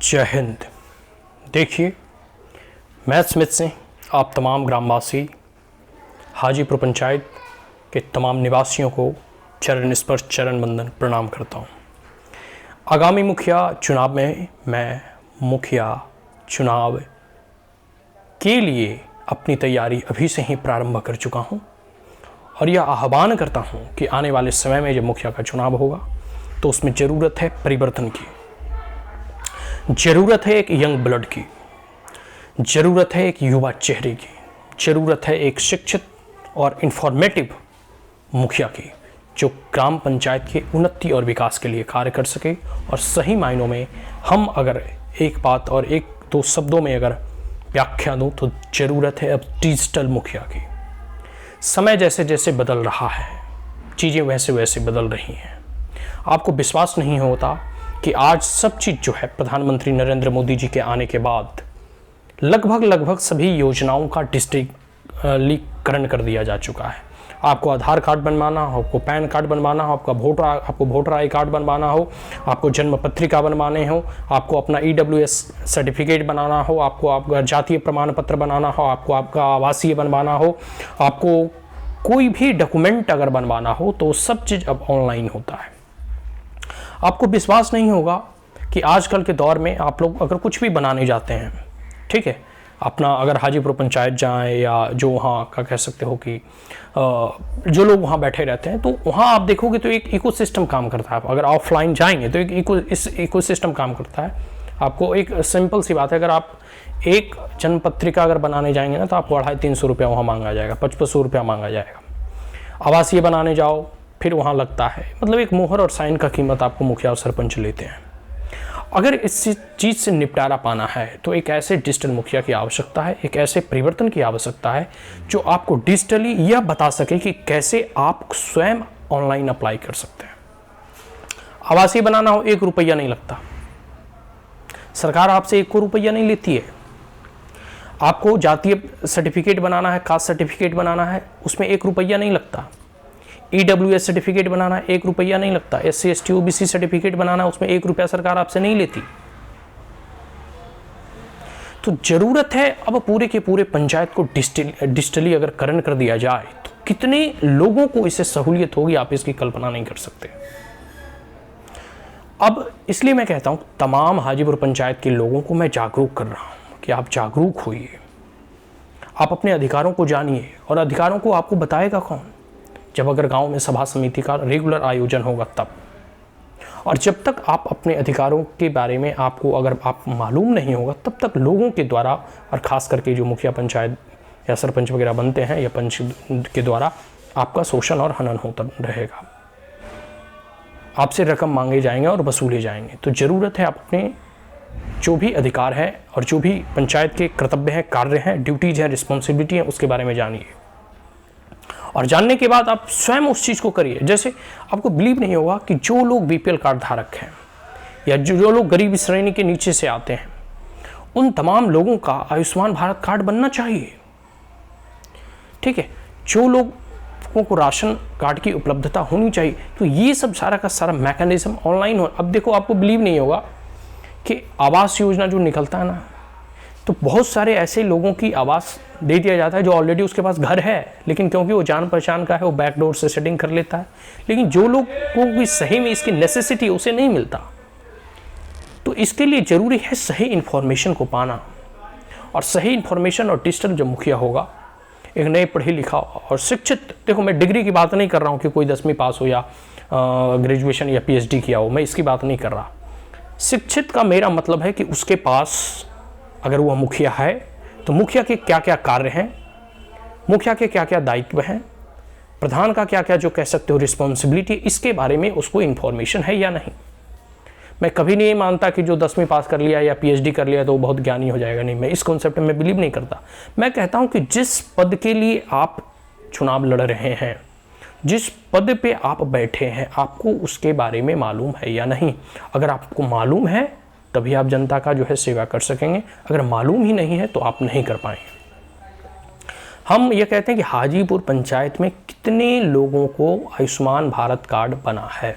जय हिंद। देखिए, मैं स्मिथ सिंह आप तमाम ग्रामवासी हाजीपुर पंचायत के तमाम निवासियों को चरण स्पर्श चरण बंदन प्रणाम करता हूँ। आगामी मुखिया चुनाव में मैं मुखिया चुनाव के लिए अपनी तैयारी अभी से ही प्रारंभ कर चुका हूँ और यह आह्वान करता हूँ कि आने वाले समय में जब मुखिया का चुनाव होगा तो उसमें ज़रूरत है परिवर्तन की, ज़रूरत है एक यंग ब्लड की, ज़रूरत है एक युवा चेहरे की, ज़रूरत है एक शिक्षित और इन्फॉर्मेटिव मुखिया की जो ग्राम पंचायत के उन्नति और विकास के लिए कार्य कर सके। और सही मायनों में हम अगर एक बात और एक दो शब्दों में अगर व्याख्या दूँ तो ज़रूरत है अब डिजिटल मुखिया की। समय जैसे जैसे बदल रहा है, चीज़ें वैसे वैसे बदल रही हैं। आपको विश्वास नहीं होता कि आज सब चीज़ जो है प्रधानमंत्री नरेंद्र मोदी जी के आने के बाद लगभग सभी योजनाओं का डिजिटलीकरण कर दिया जा चुका है। आपको आधार कार्ड बनवाना हो, आपको पैन कार्ड बनवाना हो, आपको वोटर आई कार्ड बनवाना हो, आपको जन्म पत्रिका बनवाने हो, आपको अपना EWS सर्टिफिकेट बनाना हो, आपको आपका जातीय प्रमाण पत्र बनाना हो, आपको आपका आवासीय बनवाना हो, आपको कोई भी डॉक्यूमेंट अगर बनवाना हो तो सब चीज़ अब ऑनलाइन होता है। आपको विश्वास नहीं होगा कि आजकल के दौर में आप लोग अगर कुछ भी बनाने जाते हैं, ठीक है, अपना अगर हाजीपुर पंचायत जाएं या जो वहाँ का कह सकते हो कि जो लोग वहाँ बैठे रहते हैं, तो वहाँ आप देखोगे तो एक इकोसिस्टम काम करता है। अगर ऑफलाइन जाएंगे तो इस इकोसिस्टम काम करता है। आपको एक सिंपल सी बात है, अगर आप एक जन्म पत्रिका अगर बनाने जाएंगे ना तो आपको 250-300 रुपया वहाँ मांगा जाएगा, 5500 रुपया मांगा जाएगा। आवासीय बनाने जाओ फिर वहाँ लगता है, मतलब एक मोहर और साइन का कीमत आपको मुखिया और सरपंच लेते हैं। अगर इस चीज़ से निपटारा पाना है तो एक ऐसे डिजिटल मुखिया की आवश्यकता है, एक ऐसे परिवर्तन की आवश्यकता है जो आपको डिजिटली यह बता सके कि कैसे आप स्वयं ऑनलाइन अप्लाई कर सकते हैं। आवासीय बनाना हो 1 रुपया नहीं लगता, सरकार आपसे 1 रुपया नहीं लेती है। आपको जातीय सर्टिफिकेट बनाना है, कास्ट सर्टिफिकेट बनाना है, उसमें 1 रुपया नहीं लगता। EWS सर्टिफिकेट बनाना 1 रुपया नहीं लगता। SC ST OBC सर्टिफिकेट बनाना उसमें 1 रुपया सरकार आपसे नहीं लेती। तो जरूरत है अब पूरे के पूरे पंचायत को डिजिटली अगर करण कर दिया जाए तो कितने लोगों को इससे सहूलियत होगी, आप इसकी कल्पना नहीं कर सकते। अब इसलिए मैं कहता हूं तमाम हाजीपुर पंचायत के लोगों को मैं जागरूक कर रहा हूं कि आप जागरूक होइए, आप अपने अधिकारों को जानिए। और अधिकारों को आपको बताएगा कौन? जब अगर गांव में सभा समिति का रेगुलर आयोजन होगा तब। और जब तक आप अपने अधिकारों के बारे में आपको अगर आप मालूम नहीं होगा तब तक लोगों के द्वारा, और ख़ास करके जो मुखिया पंचायत या सरपंच वगैरह बनते हैं या पंच के द्वारा आपका शोषण और हनन होता रहेगा। आपसे रकम मांगे जाएंगे और वसूले जाएंगे। तो ज़रूरत है आप अपने जो भी अधिकार है और जो भी पंचायत के कर्तव्य हैं, कार्य हैं, ड्यूटीज़ हैं, रिस्पॉन्सिबिलिटी हैं, उसके बारे में जानिए। और जानने के बाद आप स्वयं उस चीज़ को करिए। जैसे आपको बिलीव नहीं होगा कि जो लोग BPL कार्ड धारक हैं या जो लोग गरीबी श्रेणी के नीचे से आते हैं, उन तमाम लोगों का आयुष्मान भारत कार्ड बनना चाहिए, ठीक है। जो लोगों को राशन कार्ड की उपलब्धता होनी चाहिए। तो ये सब सारा का सारा मैकेनिज्म ऑनलाइन हो। अब देखो, आपको बिलीव नहीं होगा कि आवास योजना जो निकलता है ना, तो बहुत सारे ऐसे लोगों की आवास दे दिया जाता है जो ऑलरेडी उसके पास घर है, लेकिन क्योंकि वो जान पहचान का है वो बैकडोर से सेटिंग कर लेता है। लेकिन जो लोग को सही में इसकी नेसेसिटी उसे नहीं मिलता। तो इसके लिए ज़रूरी है सही इन्फॉर्मेशन को पाना। और सही इन्फॉर्मेशन और डिजिटल जो मुखिया होगा, एक नए पढ़े लिखा और शिक्षित, देखो मैं डिग्री की बात नहीं कर रहा हूँ कि कोई 10वीं पास हो या ग्रेजुएशन या PhD किया हो, मैं इसकी बात नहीं कर रहा। शिक्षित का मेरा मतलब है कि उसके पास अगर वह मुखिया है तो मुखिया के क्या क्या कार्य हैं, मुखिया के क्या क्या दायित्व हैं, प्रधान का क्या क्या जो कह सकते हो रिस्पॉन्सिबिलिटी, इसके बारे में उसको इन्फॉर्मेशन है या नहीं। मैं कभी नहीं मानता कि जो 10वीं पास कर लिया या PhD कर लिया तो वो बहुत ज्ञानी हो जाएगा। नहीं, मैं इस कॉन्सेप्ट में बिलीव नहीं करता। मैं कहता हूँ कि जिस पद के लिए आप चुनाव लड़ रहे हैं, जिस पद पे आप बैठे हैं, आपको उसके बारे में मालूम है या नहीं। अगर आपको मालूम है तभी आप जनता का जो है सेवा कर सकेंगे। अगर मालूम ही नहीं है तो आप नहीं कर पाएंगे। हम ये कहते हैं कि हाजीपुर पंचायत में कितने लोगों को आयुष्मान भारत कार्ड बना है।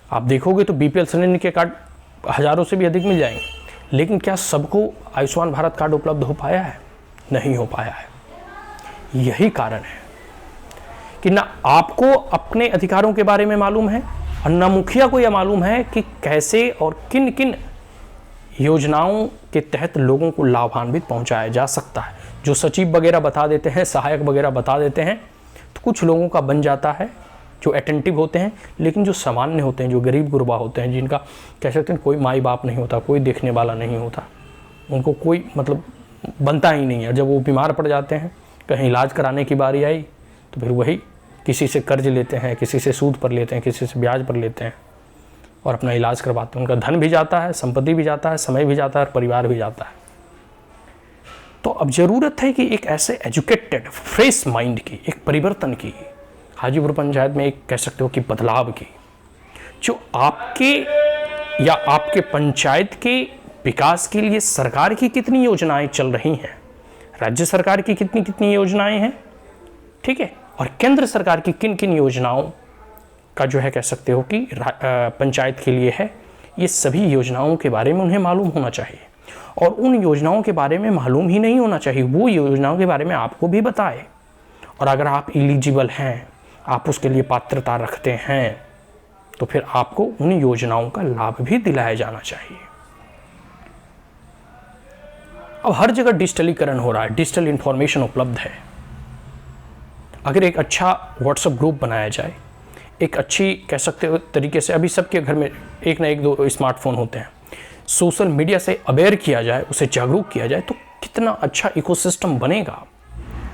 आप देखोगे तो BPL श्रेणी के कार्ड हज़ारों से भी अधिक मिल जाएंगे, लेकिन क्या सबको आयुष्मान भारत कार्ड उपलब्ध हो पाया है? नहीं हो पाया है। यही कारण है कि ना आपको अपने अधिकारों के बारे में मालूम है और ना मुखिया को यह मालूम है कि कैसे और किन किन योजनाओं के तहत लोगों को लाभान्वित पहुंचाया जा सकता है। जो सचिव वगैरह बता देते हैं, सहायक वगैरह बता देते हैं, तो कुछ लोगों का बन जाता है जो अटेंटिव होते हैं, लेकिन जो सामान्य होते हैं, जो गरीब गुरबा होते हैं, जिनका कह सकते हैं कोई माई बाप नहीं होता, कोई देखने वाला नहीं होता, उनको कोई मतलब बनता ही नहीं है। जब वो बीमार पड़ जाते हैं, कहीं इलाज कराने की बारी आई, तो फिर वही किसी से कर्ज लेते हैं, किसी से सूद पर लेते हैं, किसी से ब्याज पर लेते हैं और अपना इलाज करवाते हैं। उनका धन भी जाता है, संपत्ति भी जाता है, समय भी जाता है और परिवार भी जाता है। तो अब ज़रूरत है कि एक ऐसे एजुकेटेड फ्रेश माइंड की, एक परिवर्तन की, हाजीपुर पंचायत में एक कह सकते हो कि बदलाव की, जो आपके या आपके पंचायत के विकास के लिए सरकार की कितनी योजनाएं चल रही हैं, राज्य सरकार की कितनी कितनी योजनाएं हैं, ठीक है, और केंद्र सरकार की किन किन योजनाओं का जो है कह सकते हो कि पंचायत के लिए है, ये सभी योजनाओं के बारे में उन्हें मालूम होना चाहिए। और उन योजनाओं के बारे में मालूम ही नहीं होना चाहिए, वो योजनाओं के बारे में आपको भी बताए। और अगर आप एलिजिबल हैं, आप उसके लिए पात्रता रखते हैं, तो फिर आपको उन योजनाओं का लाभ भी दिलाया जाना चाहिए। अब हर जगह डिजिटलीकरण हो रहा है, डिजिटल इंफॉर्मेशन उपलब्ध है। अगर एक अच्छा व्हाट्सएप ग्रुप बनाया जाए, एक अच्छी कह सकते हो तरीके से, अभी सबके घर में एक ना एक दो स्मार्टफोन होते हैं, सोशल मीडिया से अवेयर किया जाए, उसे जागरूक किया जाए, तो कितना अच्छा इकोसिस्टम बनेगा।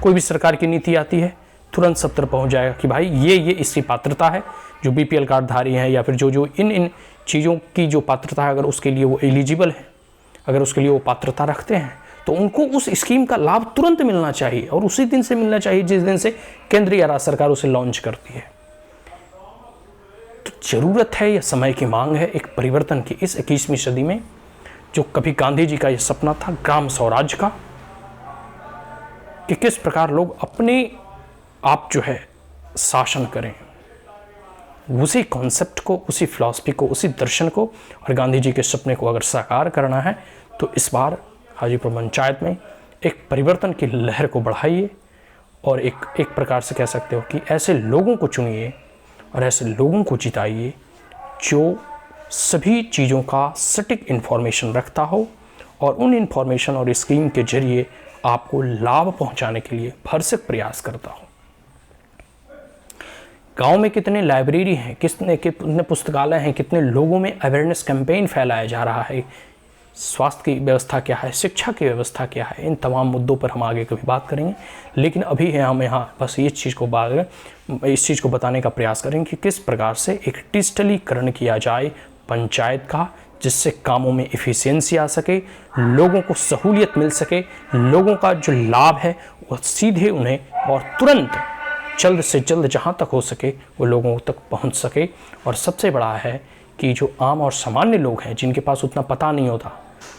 कोई भी सरकार की नीति आती है, तुरंत सब तरफ पहुँच जाएगा कि भाई ये इसकी पात्रता है, जो BPL कार्डधारी हैं या फिर जो इन चीज़ों की जो पात्रता है, अगर उसके लिए वो एलिजिबल है, अगर उसके लिए वो पात्रता रखते हैं, तो उनको उस स्कीम का लाभ तुरंत मिलना चाहिए और उसी दिन से मिलना चाहिए जिस दिन से केंद्र या राज्य सरकार उसे लॉन्च करती है। तो जरूरत है, यह समय की मांग है एक परिवर्तन की इस 21वीं सदी में। जो कभी गांधी जी का यह सपना था ग्राम स्वराज का, कि किस प्रकार लोग अपने आप जो है शासन करें, उसी कॉन्सेप्ट को, उसी फिलॉसफी को, उसी दर्शन को और गांधी जी के सपने को अगर साकार करना है, तो इस बार हाजीपुर पंचायत में एक परिवर्तन की लहर को बढ़ाइए और एक प्रकार से कह सकते हो कि ऐसे लोगों को चुनिए और ऐसे लोगों को जिताइए जो सभी चीज़ों का सटीक इन्फॉर्मेशन रखता हो और उन इन्फॉर्मेशन और स्कीम के जरिए आपको लाभ पहुंचाने के लिए भरसक प्रयास करता हो। गांव में कितने लाइब्रेरी हैं, कितने पुस्तकालय हैं, कितने लोगों में अवेयरनेस कैंपेन फैलाया जा रहा है, स्वास्थ्य की व्यवस्था क्या है, शिक्षा की व्यवस्था क्या है, इन तमाम मुद्दों पर हम आगे कभी बात करेंगे। लेकिन अभी है हम यहाँ बस इस चीज़ को बताने का प्रयास करेंगे कि किस प्रकार से एक डिजिटलीकरण किया जाए पंचायत का, जिससे कामों में एफिशिएंसी आ सके, लोगों को सहूलियत मिल सके, लोगों का जो लाभ है वह सीधे उन्हें और तुरंत जल्द से जल्द जहाँ तक हो सके वो लोगों तक पहुँच सके। और सबसे बड़ा है कि जो आम और सामान्य लोग हैं जिनके पास उतना पता नहीं होता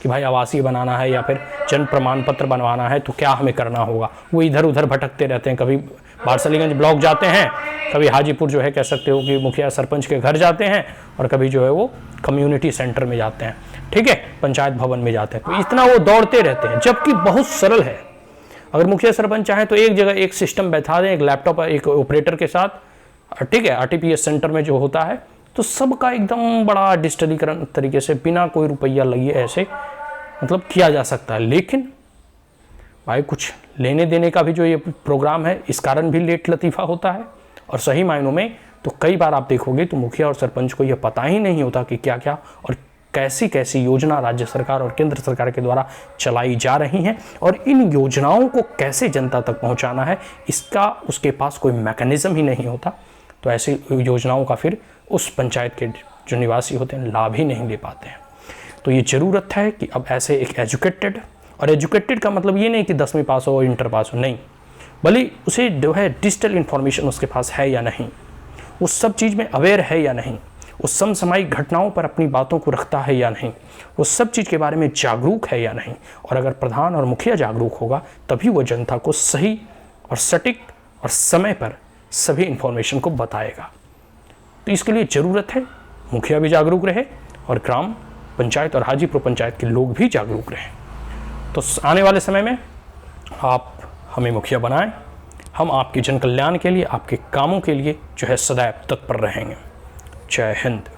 कि भाई आवासीय बनाना है या फिर जन्म प्रमाण पत्र बनवाना है तो क्या हमें करना होगा, वो इधर उधर भटकते रहते हैं। कभी बारसलीगंज ब्लॉक जाते हैं, कभी हाजीपुर जो है कह सकते हो कि मुखिया सरपंच के घर जाते हैं और कभी जो है वो कम्युनिटी सेंटर में जाते हैं, ठीक है, पंचायत भवन में जाते हैं। तो इतना वो दौड़ते रहते हैं, जबकि बहुत सरल है। अगर मुखिया सरपंच चाहें तो एक जगह एक सिस्टम बैठा दें, एक लैपटॉप एक ऑपरेटर के साथ, ठीक है, RTPS सेंटर में जो होता है, तो सबका एकदम बड़ा डिजिटलीकरण तरीके से बिना कोई रुपया लगे ऐसे मतलब किया जा सकता है। लेकिन भाई कुछ लेने देने का भी जो ये प्रोग्राम है, इस कारण भी लेट लतीफ़ा होता है। और सही मायनों में तो कई बार आप देखोगे तो मुखिया और सरपंच को यह पता ही नहीं होता कि क्या क्या और कैसी कैसी योजना राज्य सरकार और केंद्र सरकार के द्वारा चलाई जा रही हैं और इन योजनाओं को कैसे जनता तक पहुंचाना है, इसका उसके पास कोई मैकेनिज्म ही नहीं होता। तो ऐसी योजनाओं का फिर उस पंचायत के जो निवासी होते हैं लाभ ही नहीं ले पाते हैं। तो ये ज़रूरत है कि अब ऐसे एक एजुकेटेड, और एजुकेटेड का मतलब ये नहीं कि 10वीं पास हो, इंटर पास हो, नहीं, भले उसे जो है डिजिटल इन्फॉर्मेशन उसके पास है या नहीं, उस सब चीज़ में अवेयर है या नहीं, उस समसामयिक घटनाओं पर अपनी बातों को रखता है या नहीं, उस सब चीज़ के बारे में जागरूक है या नहीं। और अगर प्रधान और मुखिया जागरूक होगा तभी वो जनता को सही और सटीक और समय पर सभी इन्फॉर्मेशन को बताएगा। तो इसके लिए ज़रूरत है मुखिया भी जागरूक रहे और ग्राम पंचायत और हाजीपुर पंचायत के लोग भी जागरूक रहें। तो आने वाले समय में आप हमें मुखिया बनाएं, हम आपके जन कल्याण के लिए, आपके कामों के लिए जो है सदैव तत्पर रहेंगे। जय हिंद।